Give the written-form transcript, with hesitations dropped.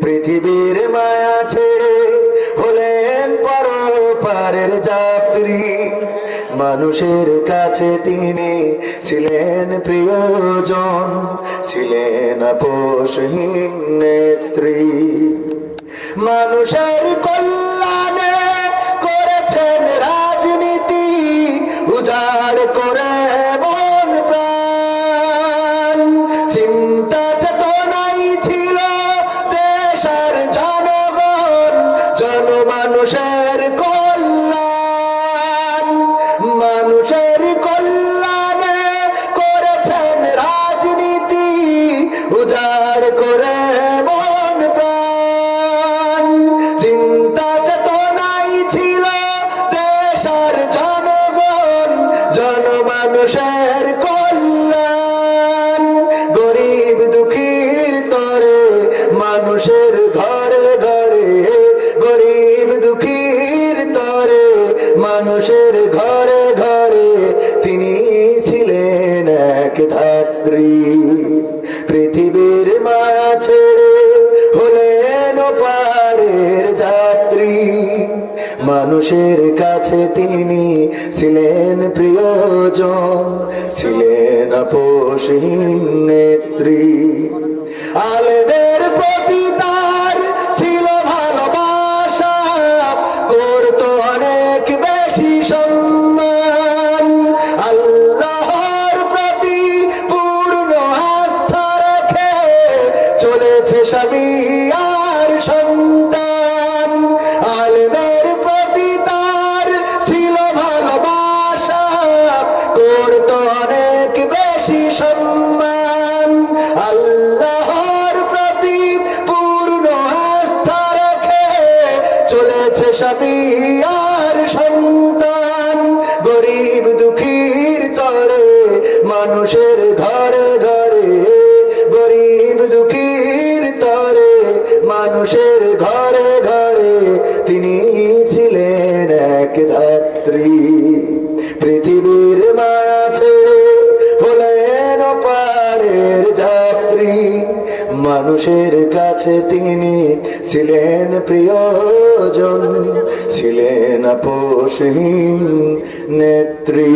পৃথিবীর মায়া ছেড়ে হলেন পরপারের যাত্রী। মানুষের কাছে তিনি ছিলেন প্রিয়জন, ছিলেন আপোষহীন নেত্রী। মানুষের কল্যাণে করেছেন রাজনীতি, উজাড় করে মন প্রাণ। চিন্তা চেতনাই ছিল দেশ আর জনগণ, জনমানুষের কল্যাণ। মানুষের কল্যাণে করেছেন রাজনীতি, উজাড় করে মন প্রাণ। চিন্তা চেতনাই ছিল দেশ আর জনগণ, জনমানুষের কল্যাণ। গরিব দুঃখীর তরে মানুষের ঘরে ঘরে, গরিব দুঃখীর তরে মানুষের ঘরে ঘরে তিনি ছিলেন এক ধাত্রী। পৃথিবীর মায়া ছেড়ে হলেন ওপারের যাত্রী। মানুষের কাছে তিনি ছিলেন প্রিয়জন, ছিলেন আপোষহীন নেত্রী। আলেমের প্রতি তার ছিল ভালোবাসা, করত অনেক বেশি সম্মান। আল্লাহর প্রতি পূর্ণ আস্থা রেখে চলেছে স্বামী আর সন্তান। আলেমের প্রতি তার ছিল ভালোবাসা, করত অনেক বেশি সম্মান। আল্লাহর প্রতি পূর্ণ আস্থা রেখে চলেছে স্বামী আর সন্তান। গরিব দুঃখীর তরে মানুষের ঘরে ঘরে, গরিব দুঃখীর তরে মানুষের ঘরে ঘরে তিনি ছিলেন এক ধাত্রী। পৃথিবীর মায়া ছেড়ে হলেন ওপারের যাত্রী। মানুষের কাছে তিনি ছিলেন প্রিয়জন, ছিলেন আপোষহীন নেত্রী।